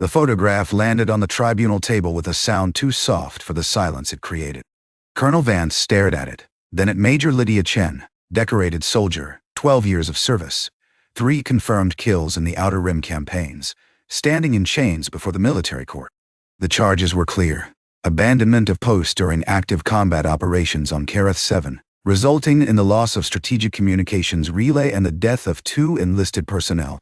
The photograph landed on the tribunal table with a sound too soft for the silence it created. Colonel Vance stared at it, then at Major Lydia Chen, decorated soldier, 12 years of service, 3 confirmed kills in the Outer Rim campaigns, standing in chains before the military court. The charges were clear: abandonment of post during active combat operations on Keth 7, resulting in the loss of strategic communications relay and the death of 2 enlisted personnel.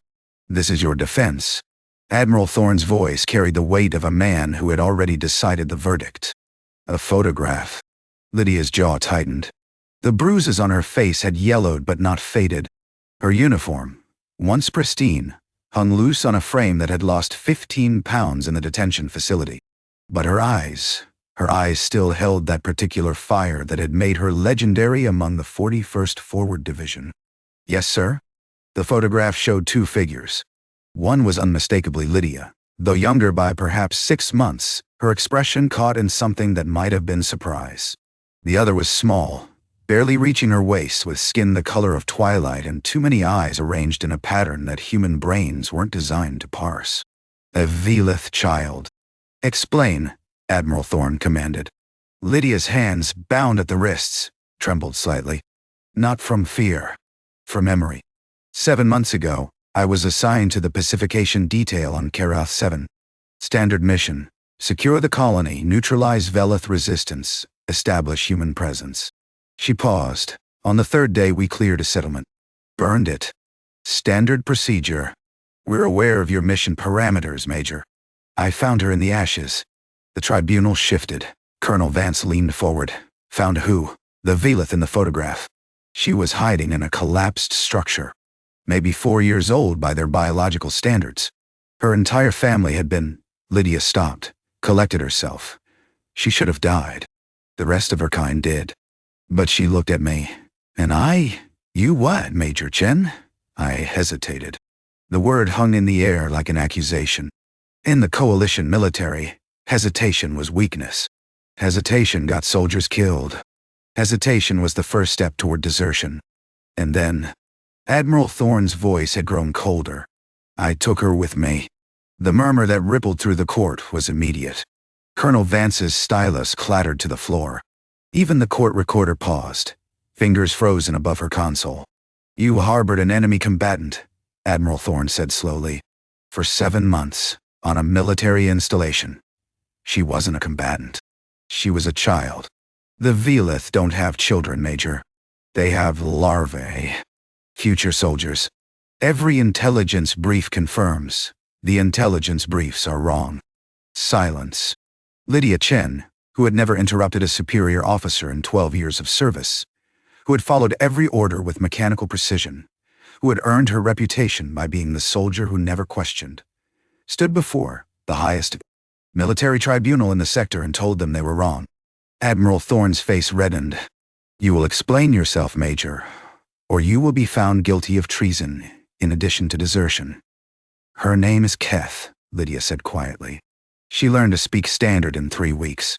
This is your defense. Admiral Thorne's voice carried the weight of a man who had already decided the verdict. A photograph. Lydia's jaw tightened. The bruises on her face had yellowed but not faded. Her uniform, once pristine, hung loose on a frame that had lost 15 pounds in the detention facility. But her eyes still held that particular fire that had made her legendary among the 41st Forward Division. Yes, sir? The photograph showed 2 figures. One was unmistakably Lydia. Though younger by perhaps 6 months, her expression caught in something that might have been surprise. The other was small, barely reaching her waist, with skin the color of twilight and too many eyes arranged in a pattern that human brains weren't designed to parse. A Veleth child. Explain, Admiral Thorne commanded. Lydia's hands, bound at the wrists, trembled slightly. Not from fear. From memory. 7 months ago, I was assigned to the pacification detail on Keth 7. Standard mission: secure the colony, neutralize Veleth resistance, establish human presence. She paused. On the 3rd day we cleared a settlement. Burned it. Standard procedure. We're aware of your mission parameters, Major. I found her in the ashes. The tribunal shifted. Colonel Vance leaned forward. Found who? The Veleth in the photograph. She was hiding in a collapsed structure. Maybe 4 years old by their biological standards. Her entire family had been... Lydia stopped, collected herself. She should have died. The rest of her kind did. But she looked at me. And I? You what, Major Chen? I hesitated. The word hung in the air like an accusation. In the coalition military, hesitation was weakness. Hesitation got soldiers killed. Hesitation was the first step toward desertion. And then... Admiral Thorne's voice had grown colder. I took her with me. The murmur that rippled through the court was immediate. Colonel Vance's stylus clattered to the floor. Even the court recorder paused, fingers frozen above her console. You harbored an enemy combatant, Admiral Thorne said slowly. For 7 months, on a military installation. She wasn't a combatant. She was a child. The Veleth don't have children, Major. They have larvae. Future soldiers. Every intelligence brief confirms. The intelligence briefs are wrong. Silence. Lydia Chen, who had never interrupted a superior officer in 12 years of service, who had followed every order with mechanical precision, who had earned her reputation by being the soldier who never questioned, stood before the highest military tribunal in the sector and told them they were wrong. Admiral Thorne's face reddened. You will explain yourself, Major, or you will be found guilty of treason, in addition to desertion. Her name is Keth, Lydia said quietly. She learned to speak standard in 3 weeks.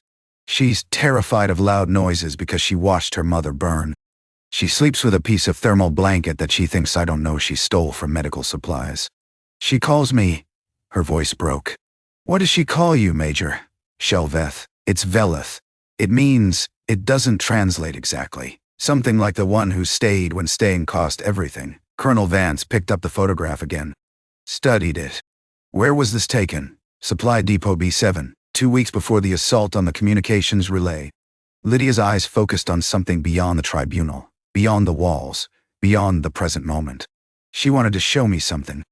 She's terrified of loud noises because she watched her mother burn. She sleeps with a piece of thermal blanket that she thinks I don't know she stole from medical supplies. She calls me... Her voice broke. What does she call you, Major? Veleth. It's Veleth. It means... It doesn't translate exactly. Something like the one who stayed when staying cost everything. Colonel Vance picked up the photograph again. Studied it. Where was this taken? Supply Depot B7, 2 weeks before the assault on the communications relay. Lydia's eyes focused on something beyond the tribunal, beyond the walls, beyond the present moment. She wanted to show me something.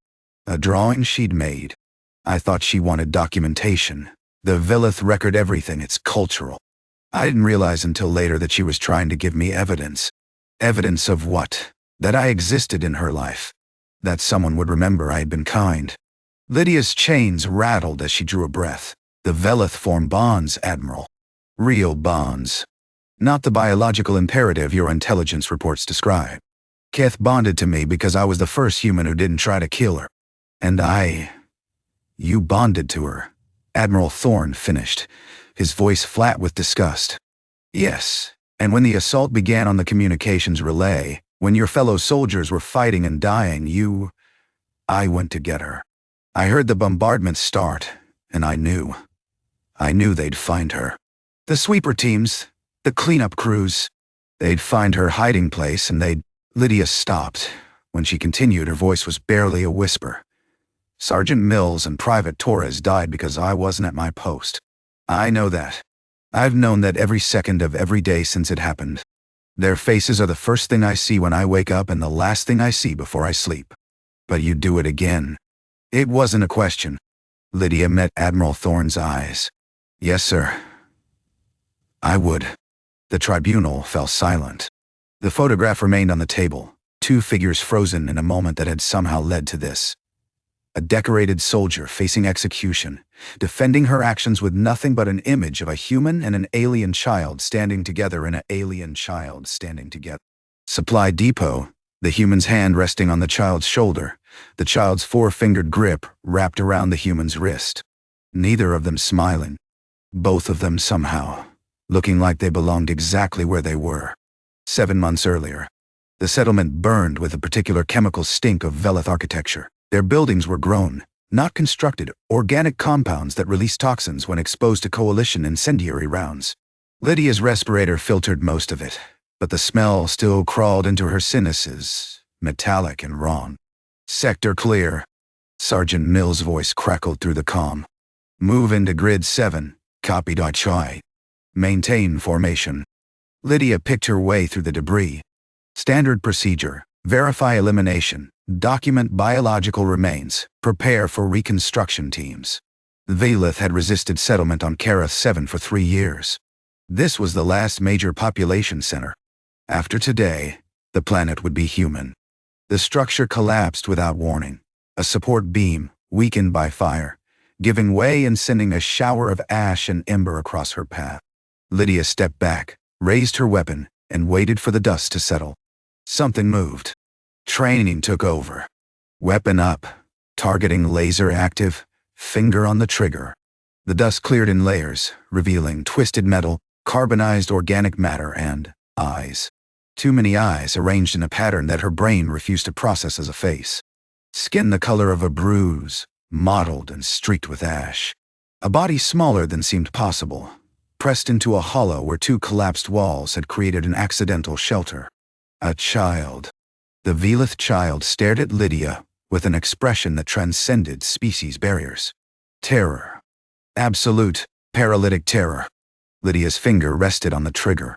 A drawing she'd made. I thought she wanted documentation. The Veleth record everything, it's cultural. I didn't realize until later that she was trying to give me evidence. Evidence of what? That I existed in her life. That someone would remember I had been kind. Lydia's chains rattled as she drew a breath. The Veleth form bonds, Admiral. Real bonds. Not the biological imperative your intelligence reports describe. Keth bonded to me because I was the first human who didn't try to kill her. And You bonded to her. Admiral Thorne finished, his voice flat with disgust. Yes, and when the assault began on the communications relay, when your fellow soldiers were fighting and dying, I went to get her. I heard the bombardment start, and I knew they'd find her. The sweeper teams, the cleanup crews, they'd find her hiding place and they'd... Lydia stopped. When she continued, her voice was barely a whisper. Sergeant Mills and Private Torres died because I wasn't at my post. I know that. I've known that every second of every day since it happened. Their faces are the first thing I see when I wake up and the last thing I see before I sleep. But you'd do it again. It wasn't a question. Lydia met Admiral Thorne's eyes. Yes, sir. I would. The tribunal fell silent. The photograph remained on the table, two figures frozen in a moment that had somehow led to this. A decorated soldier facing execution, defending her actions with nothing but an image of a human and an alien child standing together in an alien child standing together. Supply depot, the human's hand resting on the child's shoulder, the child's four-fingered grip wrapped around the human's wrist. Neither of them smiling. Both of them somehow looking like they belonged exactly where they were. 7 months earlier, the settlement burned with a particular chemical stink of Veleth architecture. Their buildings were grown, not constructed, organic compounds that release toxins when exposed to coalition incendiary rounds. Lydia's respirator filtered most of it, but the smell still crawled into her sinuses, metallic and raw. Sector clear. Sergeant Mills' voice crackled through the comm. Move into grid 7, copied HFY. Maintain formation. Lydia picked her way through the debris. Standard procedure. Verify elimination. Document biological remains. Prepare for reconstruction teams. Veleth had resisted settlement on Kareth 7 for 3 years. This was the last major population center. After today, the planet would be human. The structure collapsed without warning. A support beam, weakened by fire, giving way and sending a shower of ash and ember across her path. Lydia stepped back, raised her weapon, and waited for the dust to settle. Something moved. Training took over. Weapon up, targeting laser active, finger on the trigger. The dust cleared in layers, revealing twisted metal, carbonized organic matter, and eyes. Too many eyes arranged in a pattern that her brain refused to process as a face. Skin the color of a bruise, mottled and streaked with ash. A body smaller than seemed possible, pressed into a hollow where 2 collapsed walls had created an accidental shelter. A child. The Veleth child stared at Lydia with an expression that transcended species barriers. Terror. Absolute, paralytic terror. Lydia's finger rested on the trigger.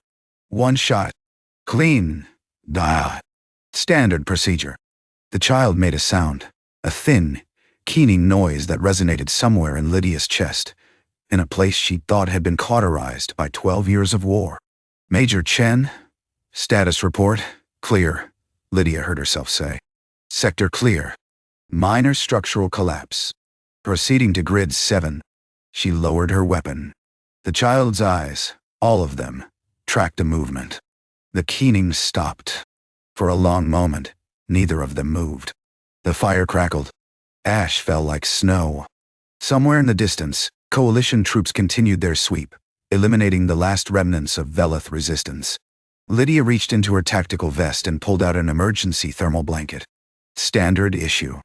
1 shot. Clean. Die. Standard procedure. The child made a sound, a thin, keening noise that resonated somewhere in Lydia's chest, in a place she thought had been cauterized by 12 years of war. Major Chen? Status report? Clear, Lydia heard herself say. Sector clear. Minor structural collapse. Proceeding to grid 7. She lowered her weapon. The child's eyes, all of them, tracked a movement. The keening stopped. For a long moment, neither of them moved. The fire crackled. Ash fell like snow. Somewhere in the distance, coalition troops continued their sweep, eliminating the last remnants of Veleth resistance. Lydia reached into her tactical vest and pulled out an emergency thermal blanket. Standard issue.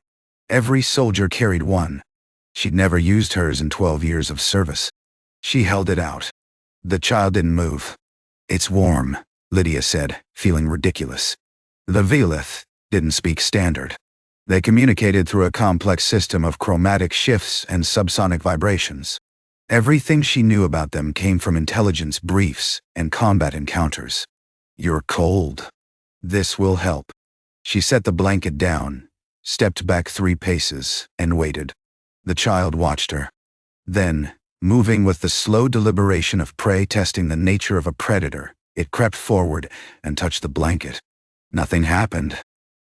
Every soldier carried one. She'd never used hers in 12 years of service. She held it out. The child didn't move. It's warm, Lydia said, feeling ridiculous. The Veleth didn't speak standard. They communicated through a complex system of chromatic shifts and subsonic vibrations. Everything she knew about them came from intelligence briefs and combat encounters. You're cold. This will help. She set the blanket down, stepped back 3 paces, and waited. The child watched her. Then, moving with the slow deliberation of prey testing the nature of a predator, it crept forward and touched the blanket. Nothing happened.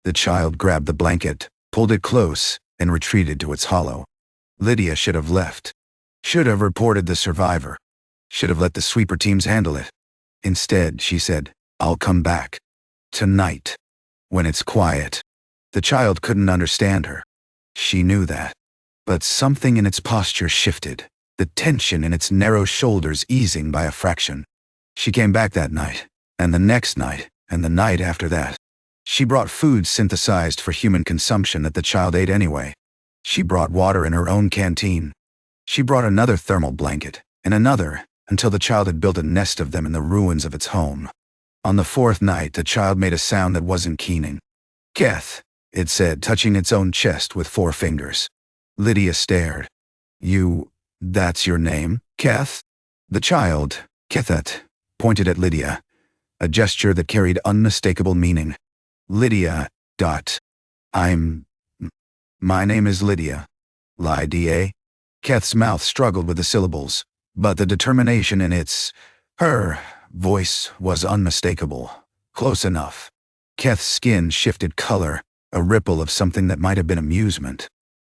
The child grabbed the blanket, pulled it close, and retreated to its hollow. Lydia should have left. Should have reported the survivor. Should have let the sweeper teams handle it. Instead, she said, I'll come back. Tonight. When it's quiet. The child couldn't understand her. She knew that. But something in its posture shifted, the tension in its narrow shoulders easing by a fraction. She came back that night, and the next night, and the night after that. She brought food synthesized for human consumption that the child ate anyway. She brought water in her own canteen. She brought another thermal blanket, and another, until the child had built a nest of them in the ruins of its home. On the fourth night, the child made a sound that wasn't keening. "Keth," it said, touching its own chest with 4 fingers. Lydia stared. That's your name, Keth?" The child, Kethet, pointed at Lydia, a gesture that carried unmistakable meaning. "Lydia, my name is Lydia. Lydia." Keth's mouth struggled with the syllables, but the determination in her voice was unmistakable. Close enough. Keth's skin shifted color, a ripple of something that might have been amusement.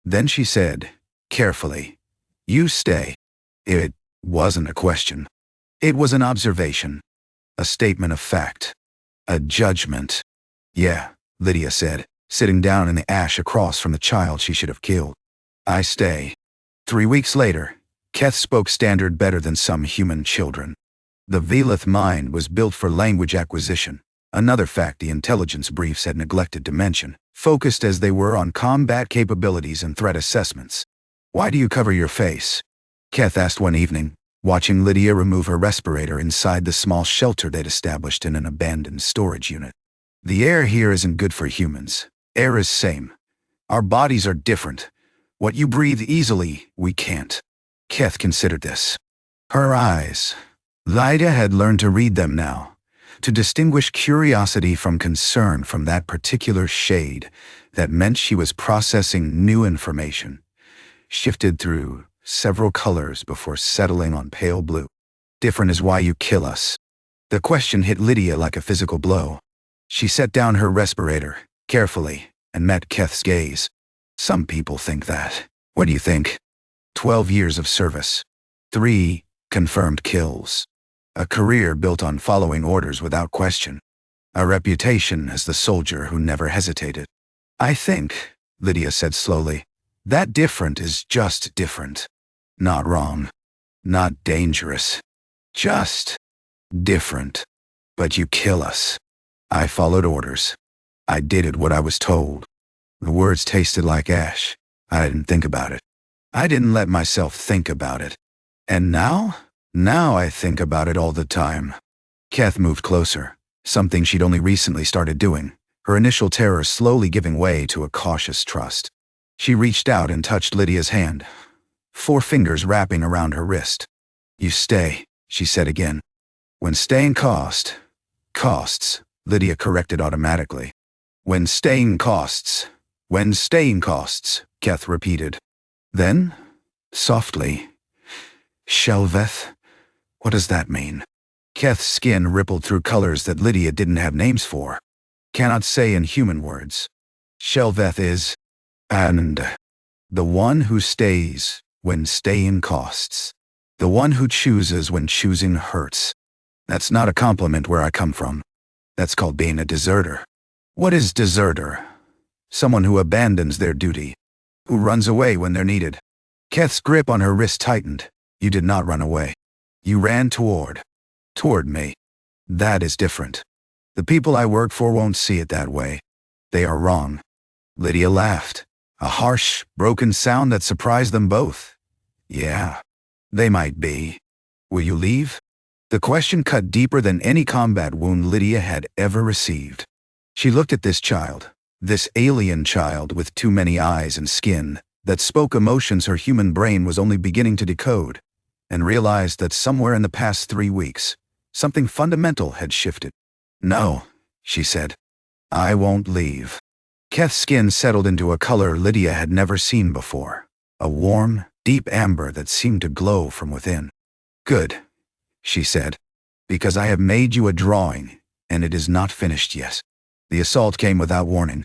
Then she said, carefully, "You stay." It wasn't a question. It was an observation. A statement of fact. A judgment. "Yeah," Lydia said, sitting down in the ash across from the child she should have killed. "I stay." 3 weeks later, Keth spoke standard better than some human children. The Veleth mind was built for language acquisition, another fact the intelligence briefs had neglected to mention, focused as they were on combat capabilities and threat assessments. "Why do you cover your face?" Keth asked one evening, watching Lydia remove her respirator inside the small shelter they'd established in an abandoned storage unit. "The air here isn't good for humans. Air is same. Our bodies are different. What you breathe easily, we can't." Keth considered this. Her eyes. Lydia had learned to read them now, to distinguish curiosity from concern from that particular shade that meant she was processing new information, shifted through several colors before settling on pale blue. "Different is why you kill us." The question hit Lydia like a physical blow. She set down her respirator, carefully, and met Keth's gaze. "Some people think that. What do you think?" 12 years of service. 3 confirmed kills. A career built on following orders without question. A reputation as the soldier who never hesitated. "I think," Lydia said slowly, "that different is just different. Not wrong. Not dangerous. Just different. But you kill us. I followed orders. I did it what I was told." The words tasted like ash. I didn't think about it. I didn't let myself think about it. And now I think about it all the time. Keth moved closer, something she'd only recently started doing, her initial terror slowly giving way to a cautious trust. She reached out and touched Lydia's hand, 4 fingers wrapping around her wrist. "You stay," she said again. "When staying costs," Lydia corrected automatically. When staying costs," Keth repeated. Then, softly, "Shelveth? What does that mean?" Keth's skin rippled through colors that Lydia didn't have names for. "Cannot say in human words. Shelveth is, and the one who stays when staying costs. The one who chooses when choosing hurts. That's not a compliment where I come from. That's called being a deserter." "What is deserter?" "Someone who abandons their duty. Who runs away when they're needed." Keth's grip on her wrist tightened. "You did not run away. You ran toward me. That is different. The people I work for won't see it that way. They are wrong." Lydia laughed, a harsh, broken sound that surprised them both. "Yeah, they might be. Will you leave?" The question cut deeper than any combat wound Lydia had ever received. She looked at this child, this alien child with too many eyes and skin, that spoke emotions her human brain was only beginning to decode, and realized that somewhere in the past 3 weeks, something fundamental had shifted. "No," she said. "I won't leave." Keth's skin settled into a color Lydia had never seen before, a warm, deep amber that seemed to glow from within. "Good," she said, "because I have made you a drawing, and it is not finished yet." The assault came without warning.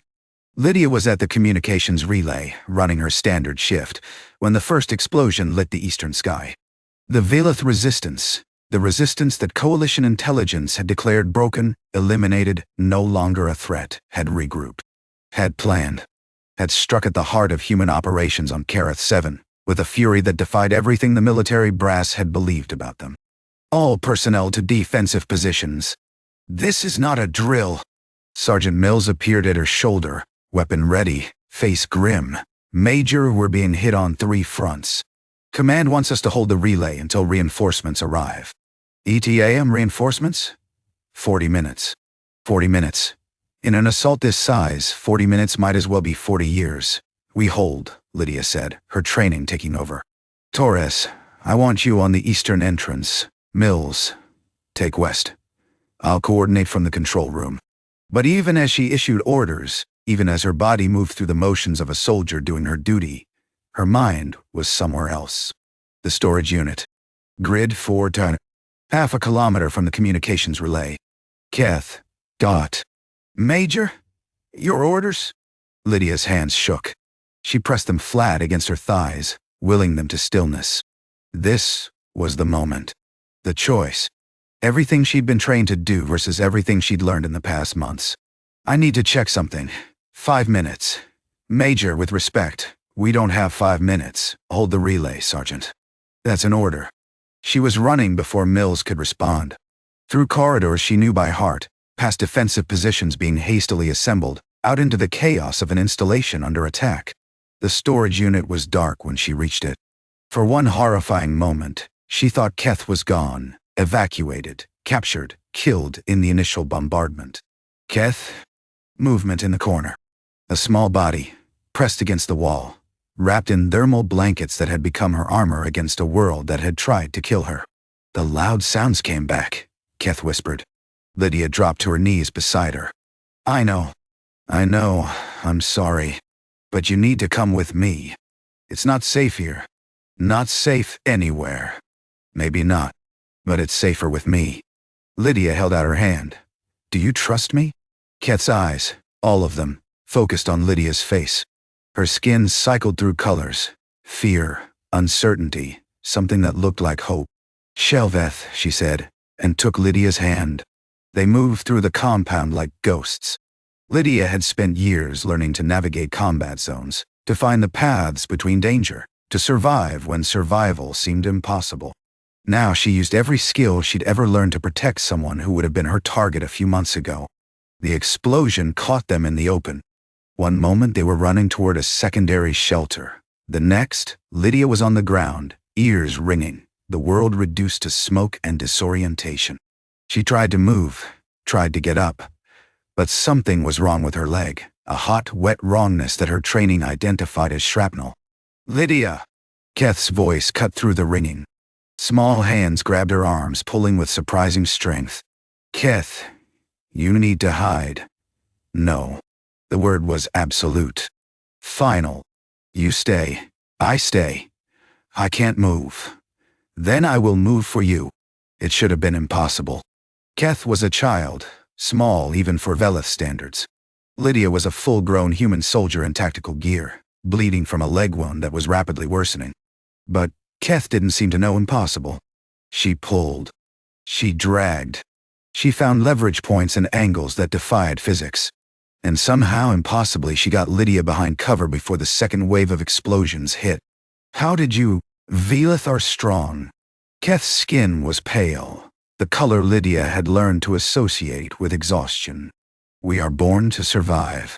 Lydia was at the communications relay, running her standard shift, when the first explosion lit the eastern sky. The Veleth resistance, the resistance that coalition intelligence had declared broken, eliminated, no longer a threat, had regrouped, had planned, had struck at the heart of human operations on Kareth 7, with a fury that defied everything the military brass had believed about them. "All personnel to defensive positions. This is not a drill." Sergeant Mills appeared at her shoulder, weapon ready, face grim. Major, we're being hit on 3 fronts. Command wants us to hold the relay until reinforcements arrive. ETAM reinforcements? 40 minutes. 40 minutes. In an assault this size, 40 minutes might as well be 40 years. We hold, Lydia said, her training taking over. Torres, I want you on the eastern entrance. Mills, take west. I'll coordinate from the control room. But even as she issued orders, even as her body moved through the motions of a soldier doing her duty, her mind was somewhere else. The storage unit. Grid 4 ton. Half a kilometer from the communications relay. Keth. Dot. Major? Your orders? Lydia's hands shook. She pressed them flat against her thighs, willing them to stillness. This was the moment. The choice. Everything she'd been trained to do versus everything she'd learned in the past months. I need to check something. 5 minutes. Major, with respect, we don't have 5 minutes. Hold the relay, Sergeant. That's an order. She was running before Mills could respond. Through corridors she knew by heart, past defensive positions being hastily assembled, out into the chaos of an installation under attack. The storage unit was dark when she reached it. For one horrifying moment, she thought Keth was gone, evacuated, captured, killed in the initial bombardment. Keth? Movement in the corner. A small body, pressed against the wall, wrapped in thermal blankets that had become her armor against a world that had tried to kill her. The loud sounds came back, Keth whispered. Lydia dropped to her knees beside her. I know, I'm sorry. But you need to come with me. It's not safe here. Not safe anywhere. Maybe not, but it's safer with me. Lydia held out her hand. Do you trust me? Keth's eyes, all of them, focused on Lydia's face. Her skin cycled through colors. Fear, uncertainty, something that looked like hope. Veleth, she said, and took Lydia's hand. They moved through the compound like ghosts. Lydia had spent years learning to navigate combat zones, to find the paths between danger, to survive when survival seemed impossible. Now she used every skill she'd ever learned to protect someone who would have been her target a few months ago. The explosion caught them in the open. One moment they were running toward a secondary shelter. The next, Lydia was on the ground, ears ringing, the world reduced to smoke and disorientation. She tried to move, tried to get up. But something was wrong with her leg, a hot, wet wrongness that her training identified as shrapnel. Lydia! Keth's voice cut through the ringing. Small hands grabbed her arms, pulling with surprising strength. Keth, you need to hide. No. The word was absolute. Final. You stay. I stay. I can't move. Then I will move for you. It should have been impossible. Keth was a child. Small even for Veleth standards. Lydia was a full-grown human soldier in tactical gear, bleeding from a leg wound that was rapidly worsening. But Keth didn't seem to know impossible. She pulled. She dragged. She found leverage points and angles that defied physics. And somehow, impossibly, she got Lydia behind cover before the second wave of explosions hit. How did you? Veleth are strong. Keth's skin was pale. The color Lydia had learned to associate with exhaustion. We are born to survive.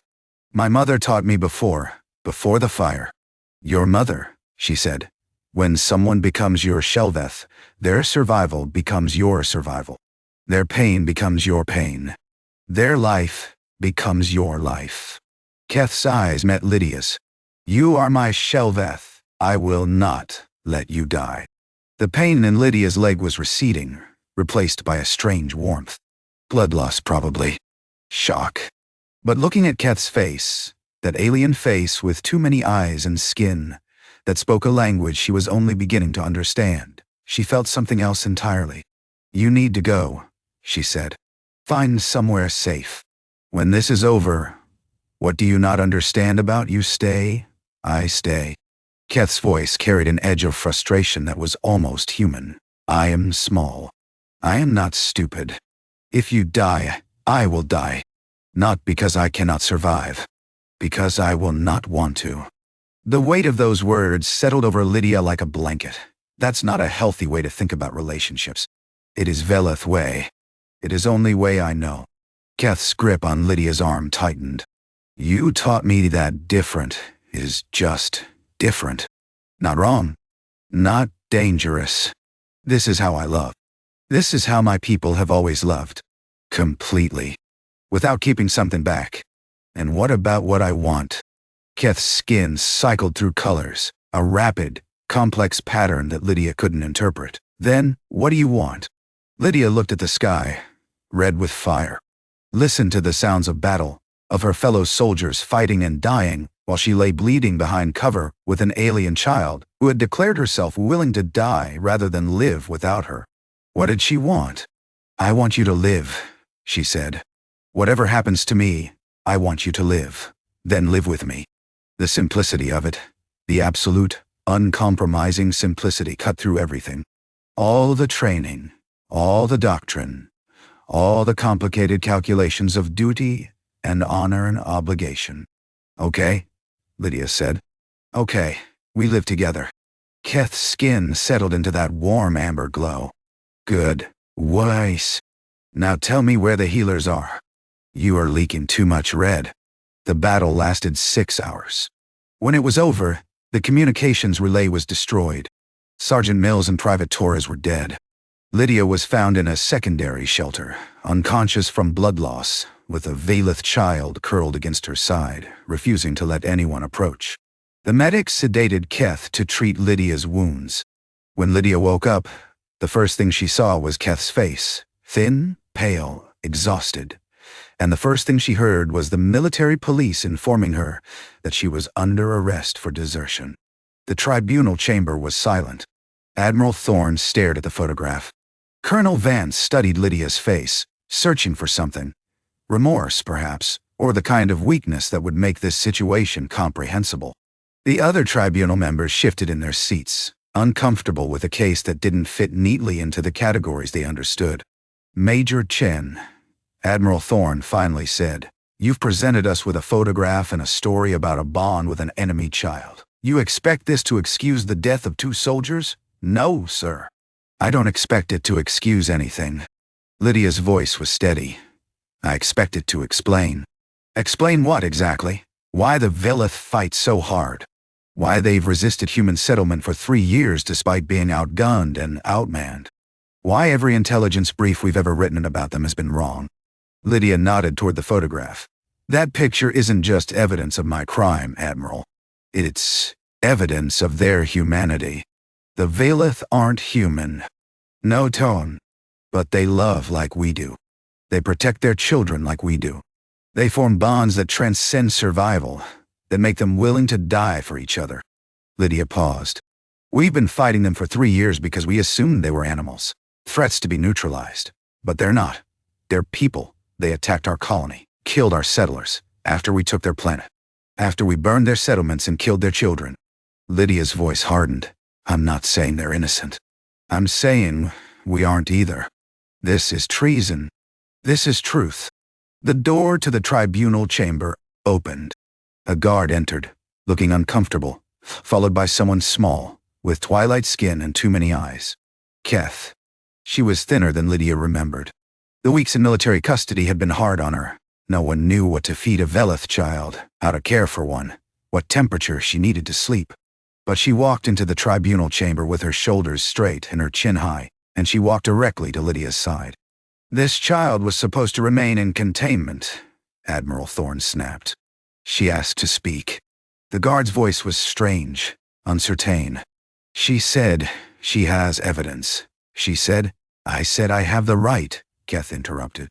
My mother taught me before the fire. Your mother, she said. When someone becomes your Veleth, their survival becomes your survival. Their pain becomes your pain. Their life becomes your life. Keth's eyes met Lydia's. You are my Veleth. I will not let you die. The pain in Lydia's leg was receding, replaced by a strange warmth. Blood loss, probably. Shock. But looking at Keth's face, that alien face with too many eyes and skin, that spoke a language she was only beginning to understand, she felt something else entirely. You need to go, she said. Find somewhere safe. When this is over, what do you not understand about you stay? I stay. Keth's voice carried an edge of frustration that was almost human. I am small. I am not stupid. If you die, I will die. Not because I cannot survive. Because I will not want to. The weight of those words settled over Lydia like a blanket. That's not a healthy way to think about relationships. It is Veleth way. It is only way I know. Keth's grip on Lydia's arm tightened. You taught me that different, is just different. Not wrong. Not dangerous. This is how I love. This is how my people have always loved. Completely. Without keeping something back. And what about what I want? Keth's skin cycled through colors, a rapid, complex pattern that Lydia couldn't interpret. Then, what do you want? Lydia looked at the sky, red with fire. Listened to the sounds of battle, of her fellow soldiers fighting and dying, while she lay bleeding behind cover with an alien child who had declared herself willing to die rather than live without her. What did she want? I want you to live, she said. Whatever happens to me, I want you to live. Then live with me. The simplicity of it, the absolute, uncompromising simplicity cut through everything. All the training, all the doctrine, all the complicated calculations of duty and honor and obligation. Okay, Lydia said. Okay, we live together. Keth's skin settled into that warm amber glow. Good. Wise. Now tell me where the healers are. You are leaking too much red. The battle lasted 6 hours. When it was over, the communications relay was destroyed. Sergeant Mills and Private Torres were dead. Lydia was found in a secondary shelter, unconscious from blood loss, with a Veleth child curled against her side, refusing to let anyone approach. The medics sedated Keth to treat Lydia's wounds. When Lydia woke up, the first thing she saw was Keth's face, thin, pale, exhausted. And the first thing she heard was the military police informing her that she was under arrest for desertion. The tribunal chamber was silent. Admiral Thorne stared at the photograph. Colonel Vance studied Lydia's face, searching for something. Remorse, perhaps, or the kind of weakness that would make this situation comprehensible. The other tribunal members shifted in their seats, uncomfortable with a case that didn't fit neatly into the categories they understood. Major Chen, Admiral Thorne finally said, "You've presented us with a photograph and a story about a bond with an enemy child. You expect this to excuse the death of 2 soldiers? No, sir. I don't expect it to excuse anything." Lydia's voice was steady. "I expect it to explain." "Explain what exactly? Why the Veleth fight so hard? Why they've resisted human settlement for 3 years despite being outgunned and outmanned? Why every intelligence brief we've ever written about them has been wrong?" Lydia nodded toward the photograph. "That picture isn't just evidence of my crime, Admiral. It's evidence of their humanity. The Veleth aren't human. No tone. But they love like we do. They protect their children like we do. They form bonds that transcend survival, that make them willing to die for each other." Lydia paused. "We've been fighting them for 3 years because we assumed they were animals, threats to be neutralized. But they're not. They're people. They attacked our colony, killed our settlers, after we took their planet. After we burned their settlements and killed their children." Lydia's voice hardened. "I'm not saying they're innocent. I'm saying we aren't either. This is treason. This is truth." The door to the tribunal chamber opened. A guard entered, looking uncomfortable, followed by someone small, with twilight skin and too many eyes. Keth. She was thinner than Lydia remembered. The weeks in military custody had been hard on her. No one knew what to feed a Veleth child, how to care for one, what temperature she needed to sleep. But she walked into the tribunal chamber with her shoulders straight and her chin high, and she walked directly to Lydia's side. "This child was supposed to remain in containment," Admiral Thorne snapped. She asked to speak. The guard's voice was strange, uncertain. "She said she has evidence. She said, I said I have the right," Keth interrupted.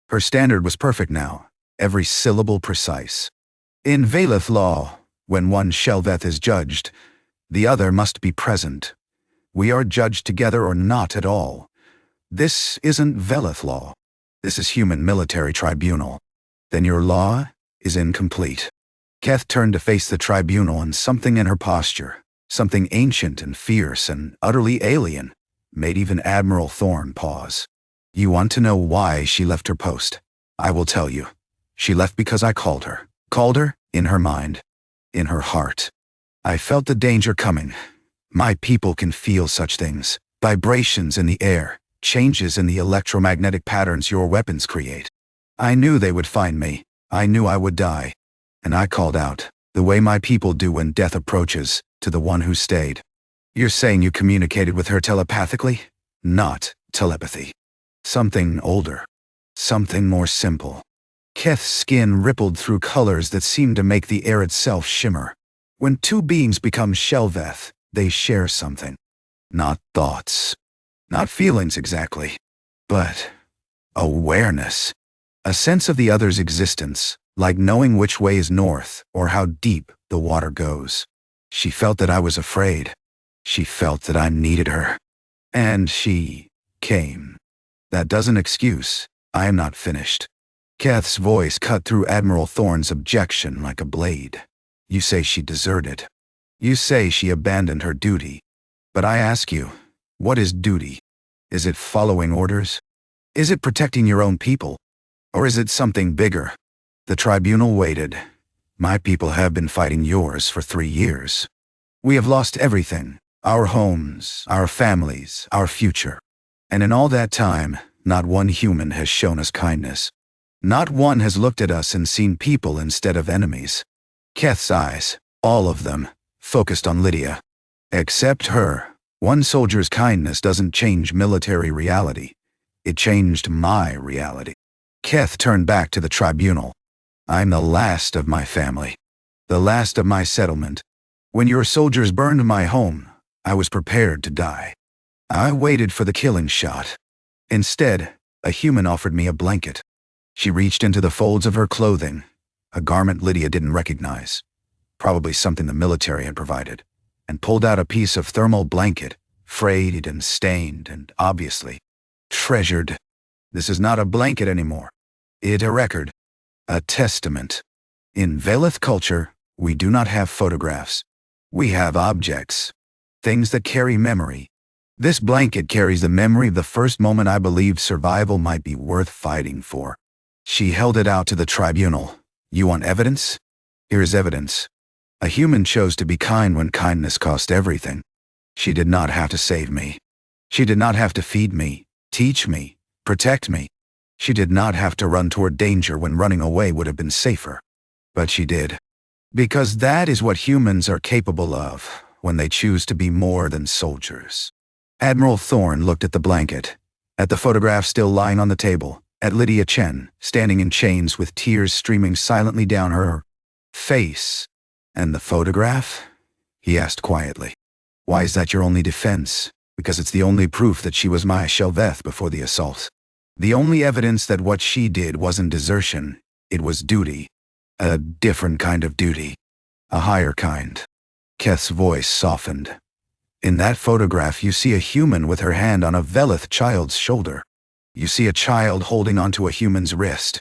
Her standard was perfect now, every syllable precise. In Veleth law, when one Shelveth is judged, the other must be present. We are judged together or not at all. This isn't Veleth law. This is human military tribunal. Then your law is incomplete. Keth turned to face the tribunal, and something in her posture, something ancient and fierce and utterly alien, made even Admiral Thorne pause. "You want to know why she left her post? I will tell you. She left because I called her. Called her in her mind, in her heart. I felt the danger coming. My people can feel such things, vibrations in the air, changes in the electromagnetic patterns your weapons create. I knew they would find me. I knew I would die. And I called out, The way my people do when death approaches, to the one who stayed. You're saying you communicated with her telepathically? Not telepathy. Something older. Something more simple. Keth's skin rippled through colors that seemed to make the air itself shimmer. When two beings become Veleth, they share something. Not thoughts. Not feelings exactly. But awareness. A sense of the other's existence, like knowing which way is north or how deep the water goes. She felt that I was afraid. She felt that I needed her. And she came. That doesn't excuse. I am not finished. Keth's voice cut through Admiral Thorne's objection like a blade. You say she deserted. You say she abandoned her duty. But I ask you, what is duty? Is it following orders? Is it protecting your own people? Or is it something bigger? The tribunal waited. My people have been fighting yours for 3 years. We have lost everything. Our homes, our families, our future. And in all that time, not one human has shown us kindness. Not one has looked at us and seen people instead of enemies. Keth's eyes, all of them, focused on Lydia. Except her. One soldier's kindness doesn't change military reality. It changed my reality. Keth turned back to the tribunal. I'm the last of my family. The last of my settlement. When your soldiers burned my home, I was prepared to die. I waited for the killing shot. Instead, a human offered me a blanket. She reached into the folds of her clothing, a garment Lydia didn't recognize, probably something the military had provided, and pulled out a piece of thermal blanket, frayed and stained and obviously treasured. This is not a blanket anymore. It's a record. A testament. In Veleth culture, we do not have photographs. We have objects. Things that carry memory. This blanket carries the memory of the first moment I believed survival might be worth fighting for. She held it out to the tribunal. You want evidence? Here's evidence. A human chose to be kind when kindness cost everything. She did not have to save me. She did not have to feed me, teach me, protect me. She did not have to run toward danger when running away would have been safer. But she did. Because that is what humans are capable of when they choose to be more than soldiers. Admiral Thorne looked at the blanket, at the photograph still lying on the table, at Lydia Chen, standing in chains with tears streaming silently down her face. And the photograph? He asked quietly. Why is that your only defense? Because it's the only proof that she was my Veleth before the assault. The only evidence that what she did wasn't desertion, it was duty. A different kind of duty. A higher kind. Keth's voice softened. In that photograph you see a human with her hand on a Veleth child's shoulder. You see a child holding onto a human's wrist.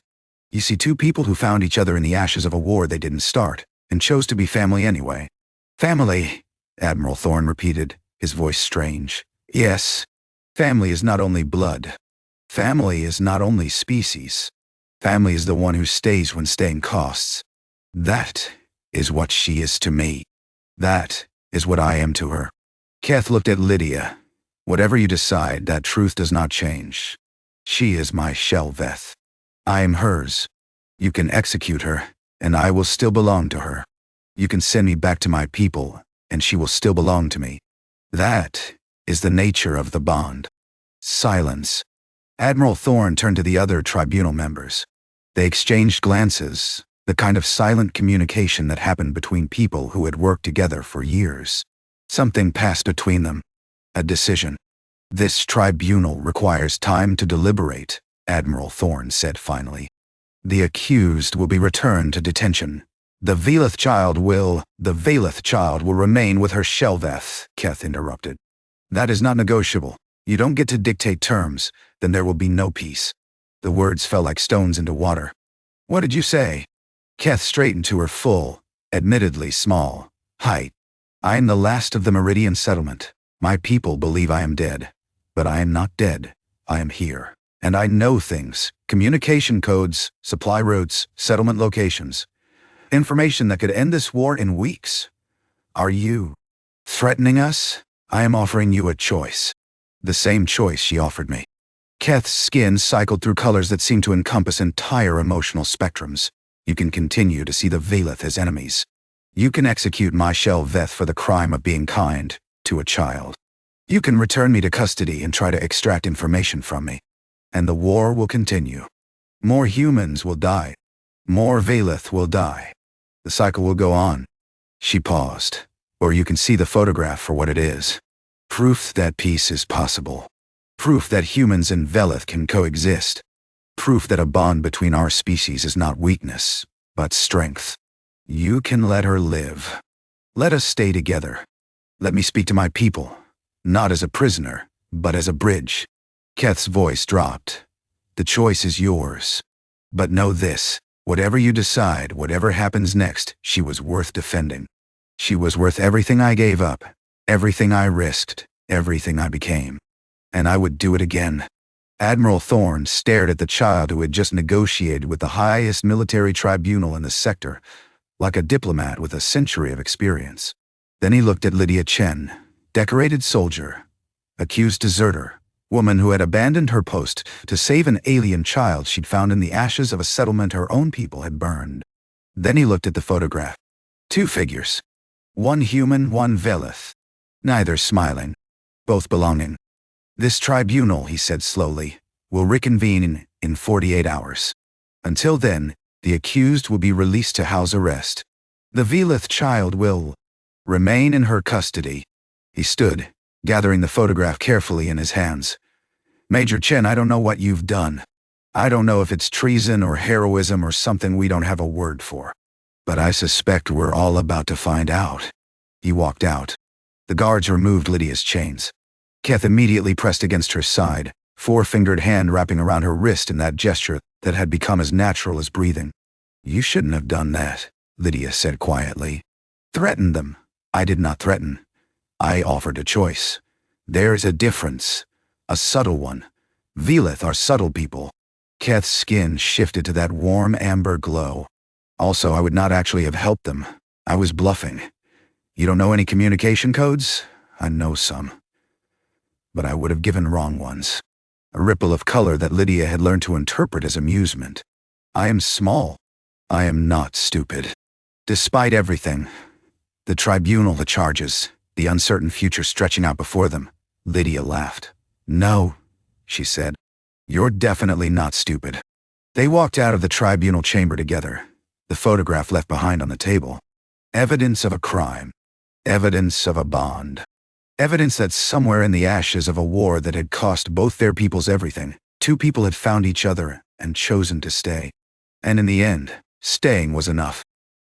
You see two people who found each other in the ashes of a war they didn't start, and chose to be family anyway. Family, Admiral Thorne repeated, his voice strange. Yes, family is not only blood. Family is not only species. Family is the one who stays when staying costs. That is what she is to me. That is what I am to her. Keth looked at Lydia. Whatever you decide, that truth does not change. She is my Veleth. I am hers. You can execute her, and I will still belong to her. You can send me back to my people, and she will still belong to me. That is the nature of the bond. Silence. Admiral Thorne turned to the other tribunal members. They exchanged glances, the kind of silent communication that happened between people who had worked together for years. Something passed between them. A decision. This tribunal requires time to deliberate, Admiral Thorne said finally. The accused will be returned to detention. The Veleth child will remain with her Veleth, Keth interrupted. That is not negotiable. You don't get to dictate terms, then there will be no peace. The words fell like stones into water. What did you say? Keth straightened to her full, admittedly small, height. I am the last of the Meridian settlement. My people believe I am dead. But I am not dead. I am here. And I know things. Communication codes, supply routes, settlement locations. Information that could end this war in weeks. Are you threatening us? I am offering you a choice. The same choice she offered me. Keth's skin cycled through colors that seemed to encompass entire emotional spectrums. You can continue to see the Veleth as enemies. You can execute Veleth for the crime of being kind to a child. You can return me to custody and try to extract information from me. And the war will continue. More humans will die. More Veleth will die. The cycle will go on. She paused. Or you can see the photograph for what it is. Proof that peace is possible. Proof that humans and Veleth can coexist. Proof that a bond between our species is not weakness, but strength. You can let her live. Let us stay together. Let me speak to my people, not as a prisoner, but as a bridge. Keth's voice dropped. The choice is yours. But know this, whatever you decide, whatever happens next, she was worth defending. She was worth everything I gave up, everything I risked, everything I became. And I would do it again. Admiral Thorne stared at the child who had just negotiated with the highest military tribunal in the sector, like a diplomat with a century of experience. Then he looked at Lydia Chen, decorated soldier, accused deserter, woman who had abandoned her post to save an alien child she'd found in the ashes of a settlement her own people had burned. Then he looked at the photograph. Two figures. One human, one Veleth. Neither smiling. Both belonging. This tribunal, he said slowly, will reconvene in 48 hours. Until then, the accused will be released to house arrest. The Veleth child will remain in her custody. He stood, gathering the photograph carefully in his hands. Major Chen, I don't know what you've done. I don't know if it's treason or heroism or something we don't have a word for. But I suspect we're all about to find out. He walked out. The guards removed Lydia's chains. Keth immediately pressed against her side, four-fingered hand wrapping around her wrist in that gesture that had become as natural as breathing. You shouldn't have done that, Lydia said quietly. Threatened them. I did not threaten. I offered a choice. There's a difference. A subtle one. Veleth are subtle people. Keth's skin shifted to that warm amber glow. Also, I would not actually have helped them. I was bluffing. You don't know any communication codes? I know some. But I would have given wrong ones. A ripple of color that Lydia had learned to interpret as amusement. I am small. I am not stupid. Despite everything, the tribunal, the charges, the uncertain future stretching out before them, Lydia laughed. No, she said. You're definitely not stupid. They walked out of the tribunal chamber together, the photograph left behind on the table. Evidence of a crime. Evidence of a bond. Evidence that somewhere in the ashes of a war that had cost both their peoples everything, two people had found each other and chosen to stay. And in the end, staying was enough.